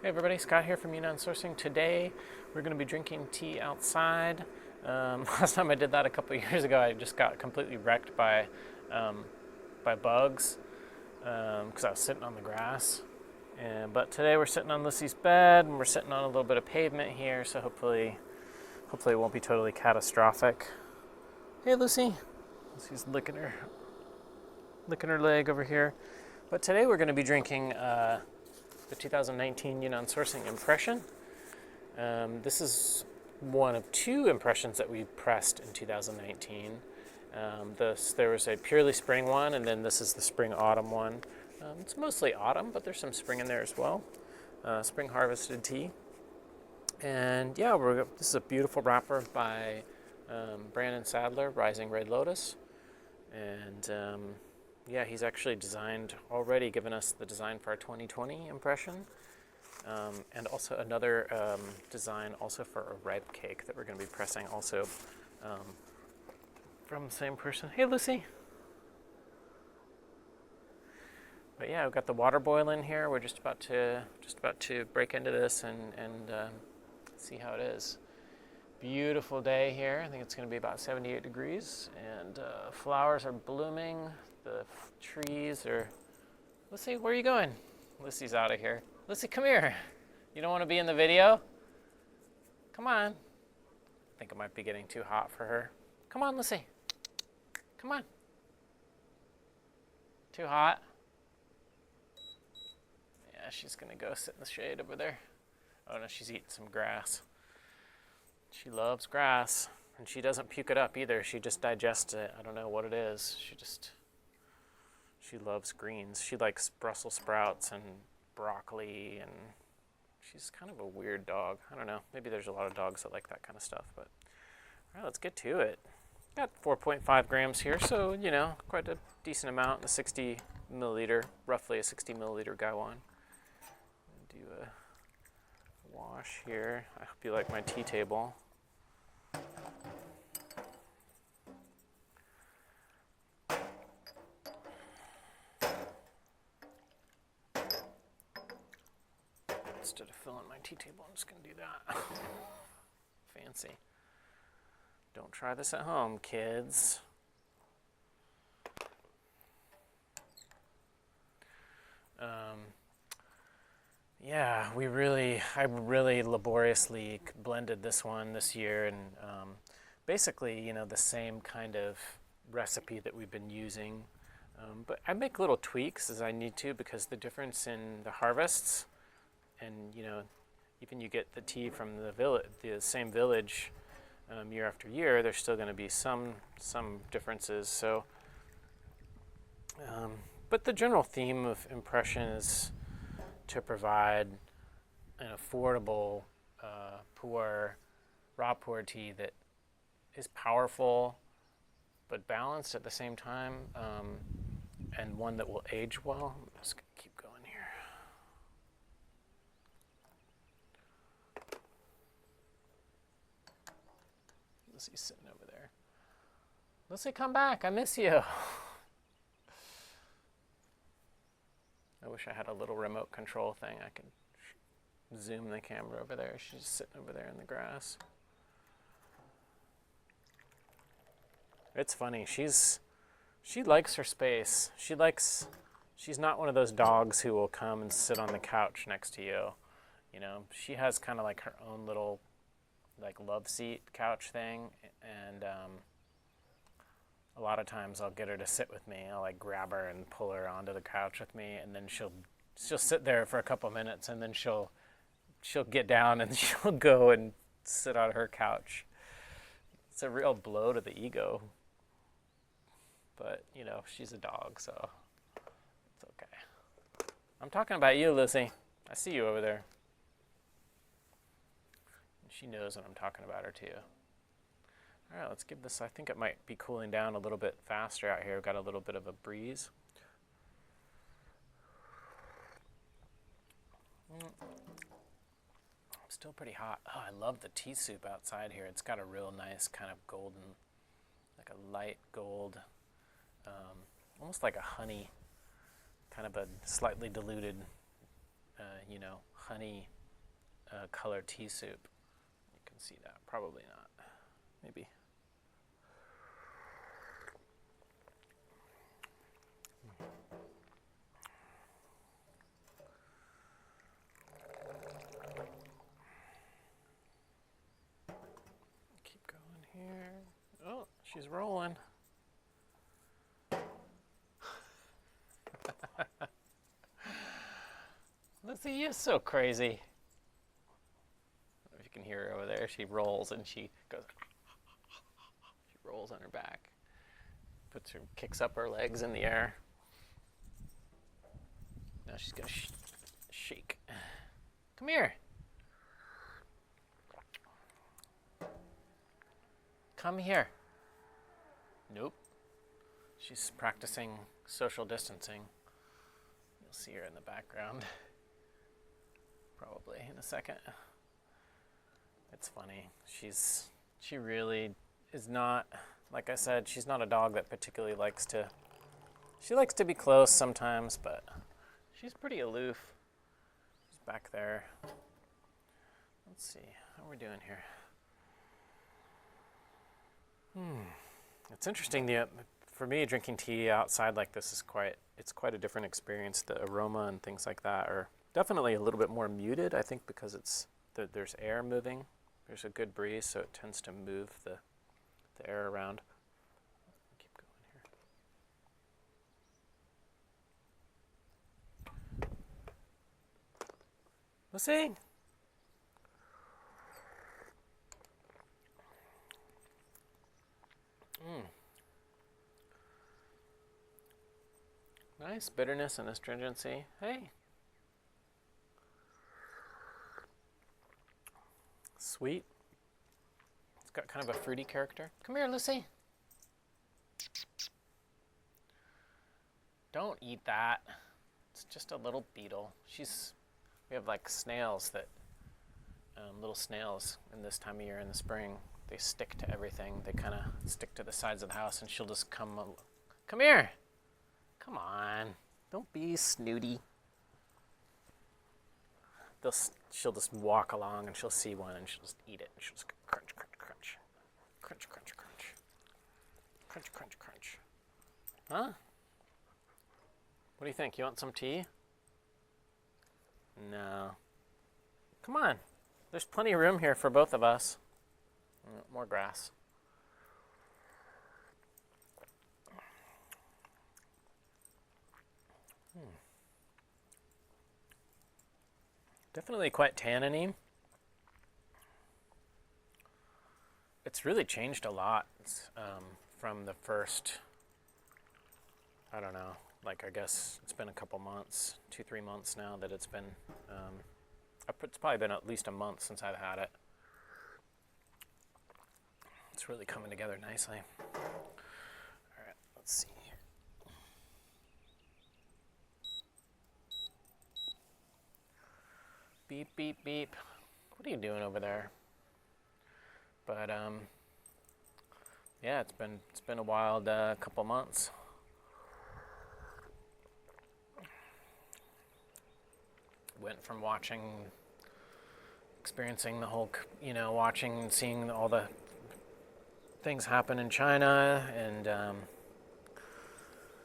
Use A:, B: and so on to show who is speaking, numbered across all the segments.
A: Hey everybody, Scott here from Yunnan Sourcing. Today we're going to be drinking tea outside. Last time I did that a couple of years ago, I just got completely wrecked um, by bugs because I was sitting on the grass. But today we're sitting on Lucy's bed and we're sitting on a little bit of pavement here, so hopefully it won't be totally catastrophic. Hey Lucy, Lucy's licking her leg over here. But today we're going to be drinking the 2019 Yunnan Sourcing Impression. This is one of two impressions that we pressed in 2019. There was a purely spring one, and then this is the spring-autumn one. It's mostly autumn, but there's some spring in there as well. Spring harvested tea. And yeah, this is a beautiful wrapper by Brandon Sadler, Rising Red Lotus. And yeah, he's actually given us the design for our 2020 impression. And also another design also for a ripe cake that we're going to be pressing also from the same person. Hey, Lucy. But yeah, we've got the water boiling here. We're just about to break into this and see how it is. Beautiful day here. I think it's going to be about 78 degrees, and flowers are blooming. The trees are... Lucy, where are you going? Lucy's out of here. Lucy, come here. You don't want to be in the video? Come on. I think it might be getting too hot for her. Come on, Lucy. Come on. Too hot? Yeah, she's going to go sit in the shade over there. Oh no, she's eating some grass. She loves grass, and she doesn't puke it up either. She just digests it. I don't know what it is. She loves greens. She likes Brussels sprouts and broccoli, and she's kind of a weird dog. I don't know. Maybe there's a lot of dogs that like that kind of stuff, but all right, let's get to it. Got 4.5 grams here, so, you know, quite a decent amount in a 60 milliliter, roughly a 60 milliliter gaiwan. Do a wash here. I hope you like my tea table. Instead of filling my tea table, I'm just going to do that. Fancy. Don't try this at home, kids. Yeah, I really laboriously blended this one this year, and basically, you know, the same kind of recipe that we've been using. But I make little tweaks as I need to, because the difference in the harvests, and you know, even you get the tea from the same village year after year, there's still going to be some differences. So, but the general theme of impression is to provide an affordable Pu-erh, raw Pu-erh tea that is powerful but balanced at the same time, and one that will age well. I'm just going to keep going here. Lucy's sitting over there. Lucy, come back. I miss you. I wish I had a little remote control thing. I could zoom the camera over there. She's just sitting over there in the grass. It's funny. She likes her space. She's not one of those dogs who will come and sit on the couch next to you. You know, she has kind of like her own little like love seat couch thing, and a lot of times I'll get her to sit with me. I'll like grab her and pull her onto the couch with me, and then she'll sit there for a couple minutes, and then she'll get down and she'll go and sit on her couch. It's a real blow to the ego, but you know, she's a dog, so it's okay. I'm talking about you, Lucy. I see you over there. She knows when I'm talking about her too. All right, let's give this, I think it might be cooling down a little bit faster out here. We've got a little bit of a breeze. Still pretty hot. Oh, I love the tea soup outside here. It's got a real nice kind of golden, like a light gold, almost like a honey, kind of a slightly diluted you know, honey colored tea soup. You can see that. Probably not. Maybe. Keep going here. Oh, she's rolling. Lizzie is so crazy. I don't know if you can hear her over there. She rolls and she goes. She rolls on her back. Kicks up her legs in the air. Now she's gonna shake. Come here. Come here. Nope. She's practicing social distancing. You'll see her in the background. Probably in a second. It's funny. She really is not, like I said, she's not a dog that particularly likes to, she likes to be close sometimes, but she's pretty aloof. She's back there. Let's see, how are we doing here? It's interesting, for me, drinking tea outside like this is it's quite a different experience. The aroma and things like that are definitely a little bit more muted, I think, because there's air moving. There's a good breeze, so it tends to move the air around. Keep going here. Let's see. Nice bitterness and astringency. Hey. Sweet. It's got kind of a fruity character. Come here, Lucy. Don't eat that. It's just a little beetle. We have like snails that, little snails in this time of year in the spring. They stick to everything. They kind of stick to the sides of the house, and she'll just come here. Come on. Don't be snooty. She'll just walk along and she'll see one and she'll just eat it. And she'll just go crunch, crunch, crunch. Crunch, crunch, crunch. Crunch, crunch, crunch. Huh? What do you think? You want some tea? No. Come on. There's plenty of room here for both of us. More grass. Definitely quite tanniny. It's really changed a lot from the first, I don't know, like I guess it's been a couple months, 2-3 months now that it's been, it's probably been at least a month since I've had it. It's really coming together nicely. All right, let's see here. Beep, beep, beep. What are you doing over there? But yeah, it's been a wild couple months. Went from experiencing the whole, watching and seeing all the things happen in China, and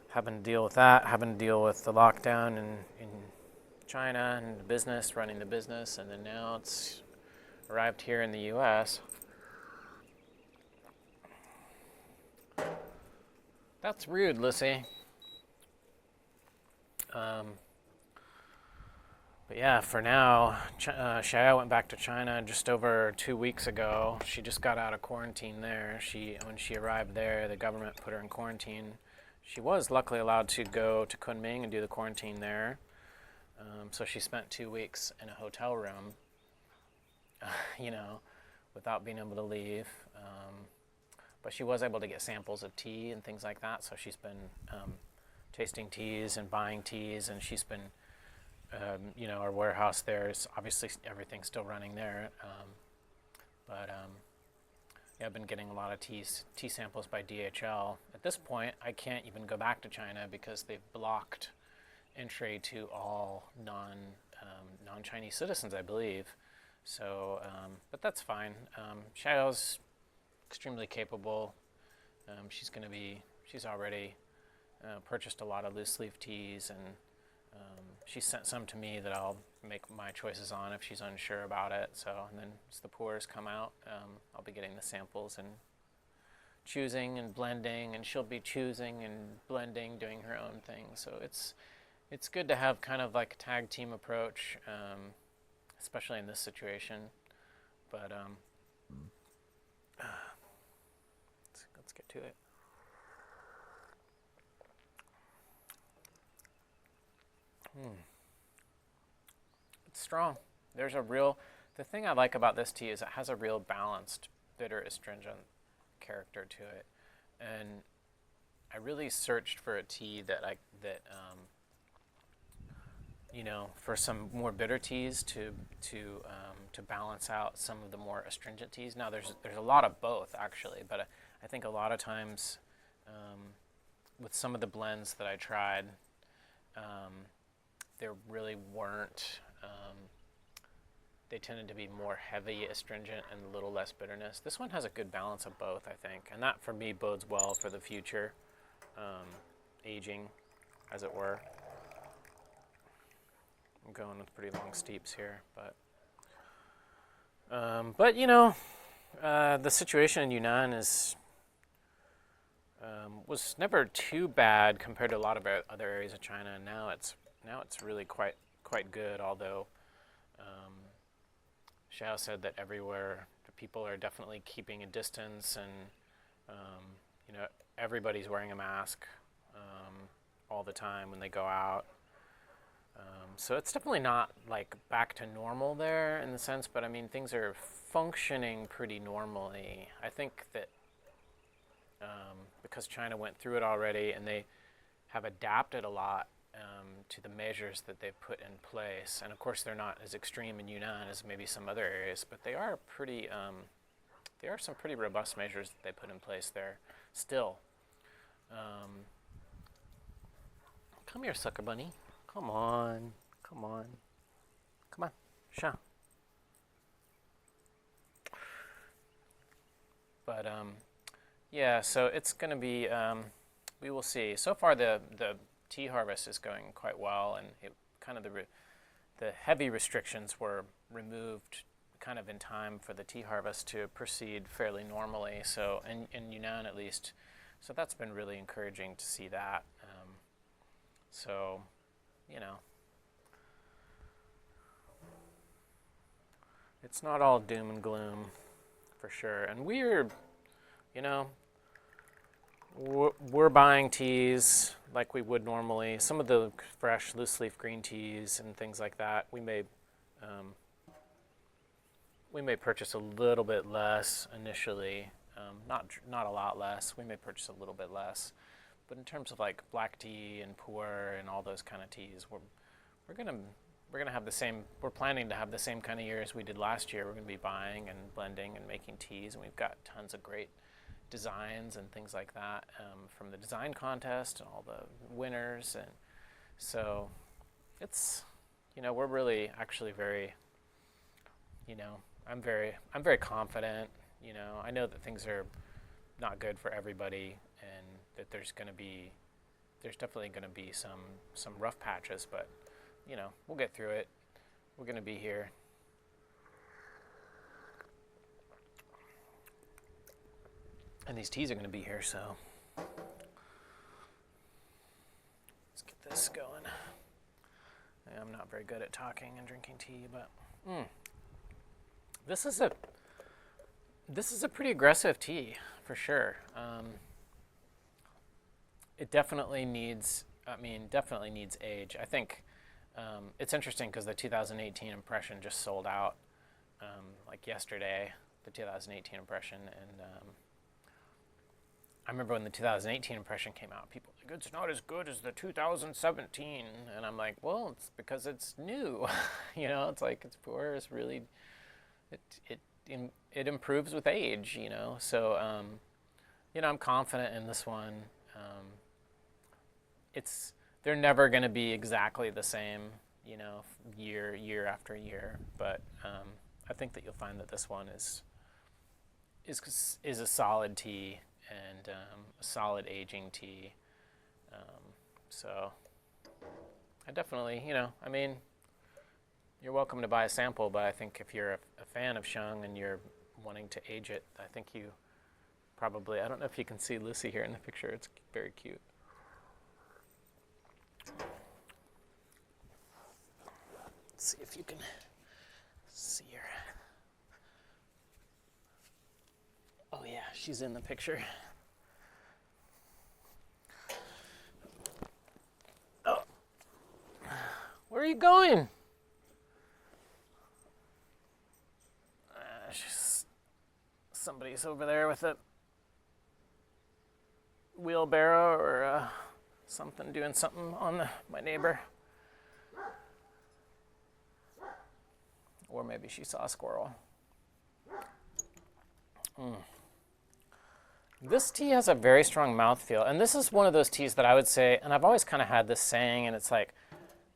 A: having to deal with that, having to deal with the lockdown in China and the business, running the business, and then now it's arrived here in the U.S. That's rude, Lissy. But yeah, for now, Shaya went back to China just over 2 weeks ago. She just got out of quarantine there. When she arrived there, the government put her in quarantine. She was luckily allowed to go to Kunming and do the quarantine there. So she spent 2 weeks in a hotel room, without being able to leave. But she was able to get samples of tea and things like that. So she's been tasting teas and buying teas, and she's been, our warehouse there is obviously everything's still running there. Yeah, I've been getting a lot of tea samples by DHL. At this point, I can't even go back to China because they've blocked entry to all non-Chinese citizens, I believe. So, but that's fine. Xiao's extremely capable. She's already purchased a lot of loose leaf teas, and she sent some to me that I'll make my choices on if she's unsure about it. So, and then as the Pu-erhs come out, I'll be getting the samples and choosing and blending, and she'll be choosing and blending, doing her own thing. So it's good to have kind of like a tag team approach, especially in this situation. But let's get to it. It's strong. The thing I like about this tea is it has a real balanced, bitter, astringent character to it. And I really searched for a tea that for some more bitter teas to balance out some of the more astringent teas. Now there's a lot of both actually, but I think a lot of times with some of the blends that I tried, there really weren't. They tended to be more heavy astringent and a little less bitterness. This one has a good balance of both, I think, and that for me bodes well for the future aging, as it were. I'm going with pretty long steeps here, but the situation in Yunnan was never too bad compared to a lot of other areas of China, and now it's really quite good. Although Xiao said that everywhere the people are definitely keeping a distance, and everybody's wearing a mask all the time when they go out. So it's definitely not like back to normal there in the sense, but I mean things are functioning pretty normally. I think that because China went through it already and they have adapted a lot to the measures that they've put in place, and of course they're not as extreme in Yunnan as maybe some other areas, but they are pretty. There are some pretty robust measures that they put in place there still. Come here, sucker bunny. Come on. Come on. Come on. Sha. But yeah, so it's going to be, we will see. So far the tea harvest is going quite well, and the heavy restrictions were removed kind of in time for the tea harvest to proceed fairly normally, so in Yunnan at least. So that's been really encouraging to see that. So, it's not all doom and gloom for sure. And we're buying teas like we would normally. Some of the fresh loose leaf green teas and things like that, we may purchase a little bit less initially, not a lot less. We may purchase a little bit less, but in terms of like black tea and Pu-erh and all those kind of teas, we're gonna have the same. We're planning to have the same kind of year as we did last year. We're gonna be buying and blending and making teas, and we've got tons of great designs and things like that from the design contest and all the winners, and so it's we're really actually very I'm very confident. I know that things are not good for everybody, and that there's definitely going to be some rough patches, but we'll get through it. We're going to be here. And these teas are going to be here, so let's get this going. I'm not very good at talking and drinking tea, but this is a pretty aggressive tea for sure. It definitely needs age. I think it's interesting because the 2018 impression just sold out like yesterday, the 2018 impression, and I remember when the 2018 impression came out, people were like, it's not as good as the 2017, and I'm like, well, it's because it's new. It's like Pu-erh is really, it improves with age, so I'm confident in this one. They're never going to be exactly the same, you know, year after year. But I think that you'll find that this one is a solid tea and a solid aging tea. So I definitely, you know, I mean, you're welcome to buy a sample, but I think if you're a fan of Sheng and you're wanting to age it, I think you probably, I don't know if you can see Lucy here in the picture, it's very cute. Let's see if you can see her. Oh yeah, she's in the picture. Oh, where are you going? Somebody's over there with a wheelbarrow or something, doing something on my neighbor. Or maybe she saw a squirrel. This tea has a very strong mouthfeel, and this is one of those teas that I would say, and I've always kind of had this saying, and it's like,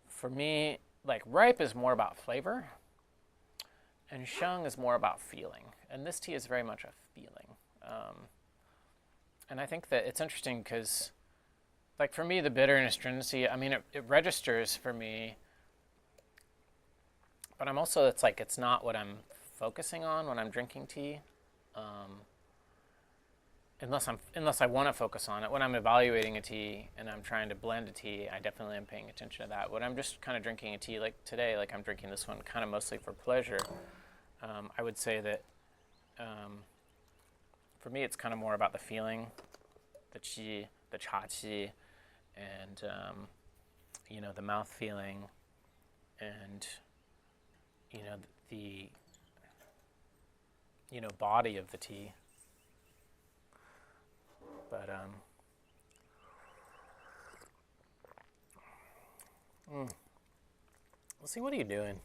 A: for me, like ripe is more about flavor, and Sheng is more about feeling. And this tea is very much a feeling. And I think that it's interesting because, like for me, the bitter and astringency, I mean, it registers for me, but I'm also, it's like, it's not what I'm focusing on when I'm drinking tea. Unless I want to focus on it. When I'm evaluating a tea and I'm trying to blend a tea, I definitely am paying attention to that. When I'm just kind of drinking a tea, like today, like I'm drinking this one kind of mostly for pleasure, I would say that for me, it's kind of more about the feeling, the qi, the cha qi, and you know, the mouth feeling, and you know, the body of the tea. But let's see, what are you doing?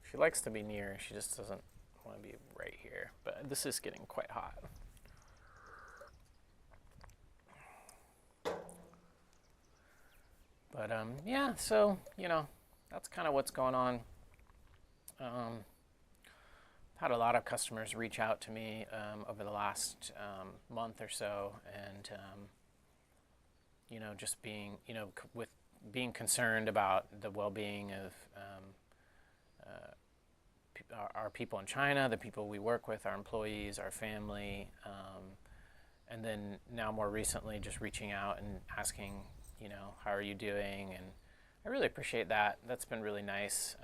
A: She likes to be near. She just doesn't want to be right here. But this is getting quite hot. But yeah, so, you know, that's kind of what's going on. Had a lot of customers reach out to me over the last month or so, and you know, just being, you know, with being concerned about the well-being of our people in China, the people we work with, our employees, our family, and then now more recently just reaching out and asking, you know, how are you doing? And I really appreciate that. That's been really nice.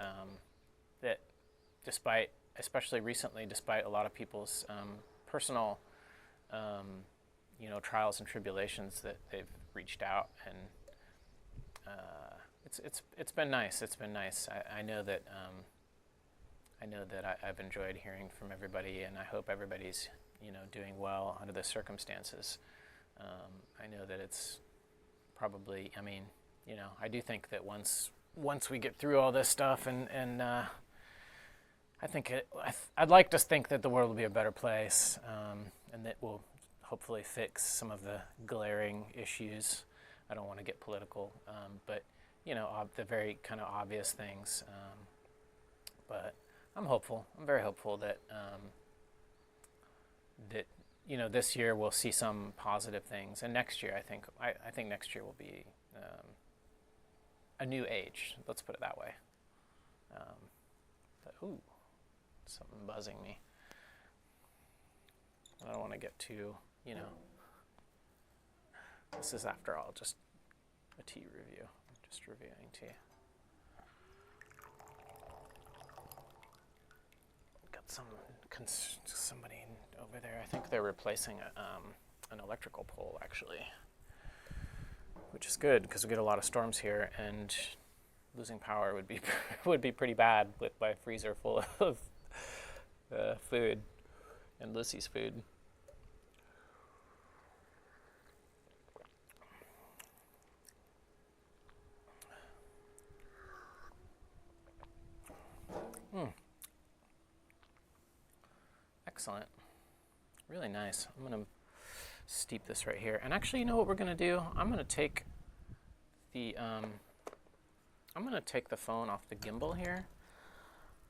A: That despite, especially recently, despite a lot of people's personal, you know, trials and tribulations, that they've reached out, and it's been nice. It's been nice. I know that I've enjoyed hearing from everybody, and I hope everybody's, you know, doing well under the circumstances. I know that it's probably, I mean, you know, I do think that once we get through all this stuff, and I think I'd like to think that the world will be a better place, and that we'll hopefully fix some of the glaring issues. I don't want to get political, but you know, the very kind of obvious things. But I'm hopeful. I'm very hopeful that that, you know, this year we'll see some positive things, and next year I think next year will be a new age. Let's put it that way. But ooh, something buzzing me. I don't want to get too, you know. This is, after all, just a tea review. Just reviewing tea. Got somebody over there. I think they're replacing an electrical pole, actually, which is good because we get a lot of storms here, and losing power would be pretty bad with my freezer full of food and Lucy's food. Excellent. Really nice. I'm going to steep this right here. And actually, you know what we're going to do? I'm going to take I'm going to take the phone off the gimbal here,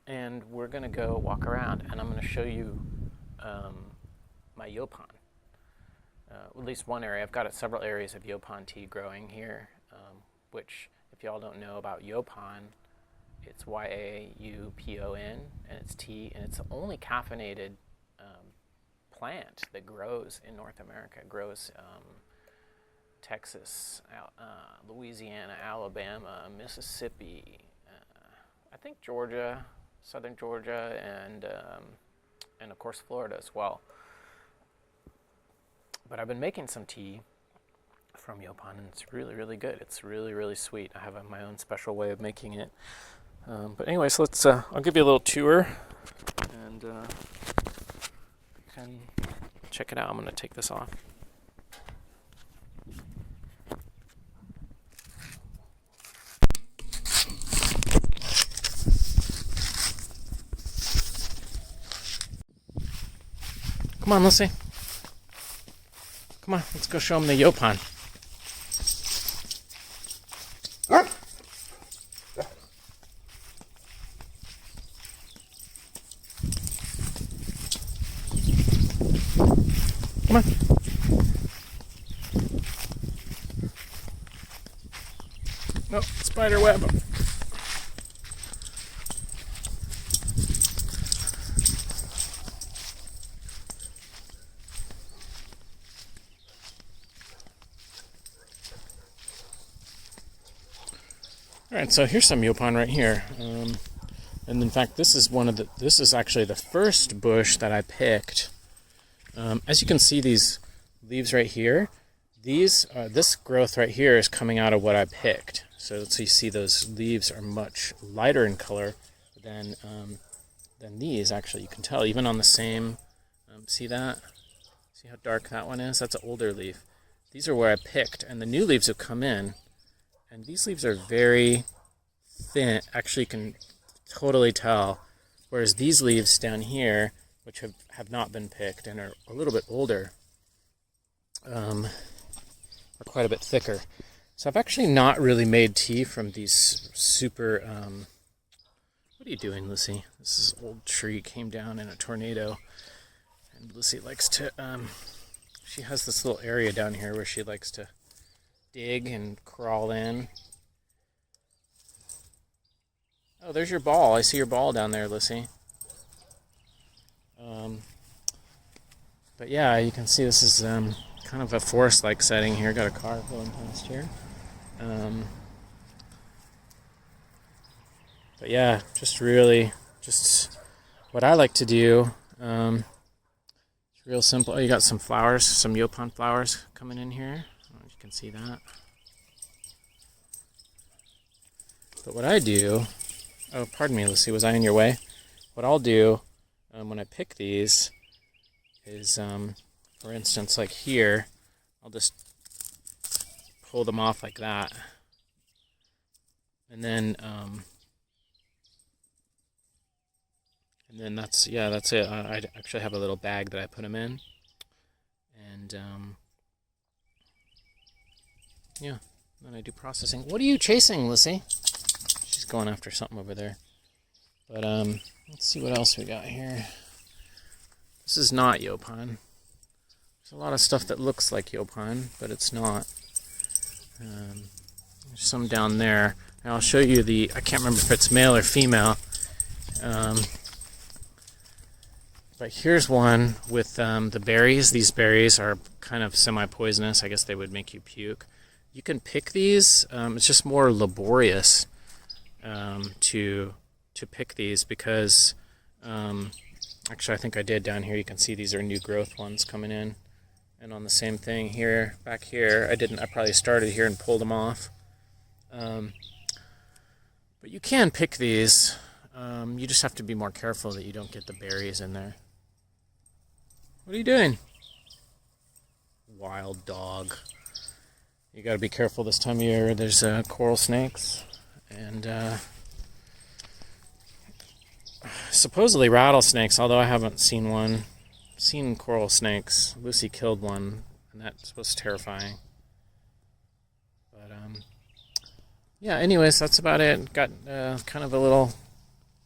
A: and we're going to go walk around, and I'm going to show you my Yaupon. At least one area. I've got several areas of Yaupon tea growing here, which, if y'all don't know about Yaupon, it's Y-A-U-P-O-N, and it's tea, and it's the only caffeinated plant that grows in North America. It grows Texas, Louisiana, Alabama, Mississippi, I think Georgia, southern Georgia, and of course Florida as well. But I've been making some tea from Yaupon, and it's really, really good. It's really, really sweet. I have my own special way of making it. But anyways, let's. I'll give you a little tour, and you can check it out. I'm going to take this off. Come on, Lucy. Come on, let's go show them the Yaupon. Come on. No, spider web. All right, so here's some Yaupon right here, and in fact, this is actually the first bush that I picked. As you can see, these leaves right here, this growth right here is coming out of what I picked. So you see those leaves are much lighter in color than these. Actually, you can tell even on the same. See that? See how dark that one is? That's an older leaf. These are where I picked, and the new leaves have come in. And these leaves are very thin. Actually, you can totally tell. Whereas these leaves down here, which have not been picked and are a little bit older, are quite a bit thicker. So I've actually not really made tea from these super... what are you doing, Lucy? This is an old tree, came down in a tornado. And Lucy likes to... she has this little area down here where she likes to dig and crawl in. Oh, there's your ball. I see your ball down there, Lucy. But yeah, you can see this is kind of a forest-like setting here. Got a car going past here. But yeah, just what I like to do. It's real simple. Oh, you got some flowers, some Yaupon flowers coming in here. You can see that. But what I do, oh, pardon me, Lucy, was I in your way? What I'll do when I pick these is, for instance, like here, I'll just pull them off like that. And then that's it. I actually have a little bag that I put them in. And, yeah, then I do processing. What are you chasing, Lucy? She's going after something over there. But let's see what else we got here. This is not Yaupon. There's a lot of stuff that looks like Yaupon, but it's not. There's some down there. And I'll show you I can't remember if it's male or female. But here's one with the berries. These berries are kind of semi-poisonous. I guess they would make you puke. You can pick these. It's just more laborious to pick these because actually I think I did down here. You can see these are new growth ones coming in. And on the same thing here, back here, I probably started here and pulled them off. But you can pick these. You just have to be more careful that you don't get the berries in there. What are you doing? Wild dog. You got to be careful this time of year. There's coral snakes and supposedly rattlesnakes, although I haven't seen one. I've seen coral snakes. Lucy killed one, and that was terrifying. But yeah, anyways, that's about it. Got kind of a little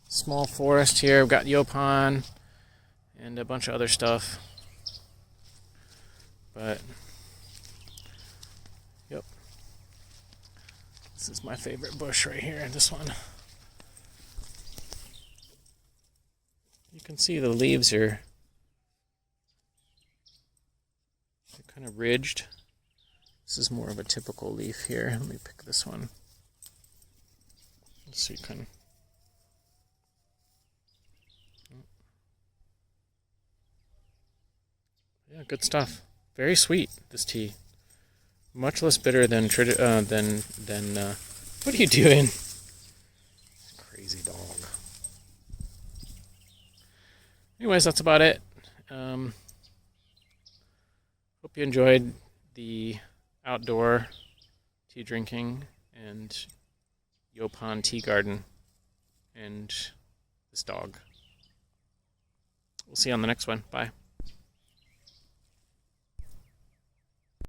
A: small forest here. We've got Yaupon and a bunch of other stuff. But, yep. This is my favorite bush right here, this one. You can see the leaves are kind of ridged. This is more of a typical leaf here. Let me pick this one. So you can. Yeah, good stuff. Very sweet, this tea. Much less bitter than what are you doing? Crazy dog. Anyways, that's about it. Hope you enjoyed the outdoor tea drinking and Yaupon tea garden and this dog. We'll see you on the next one. Bye.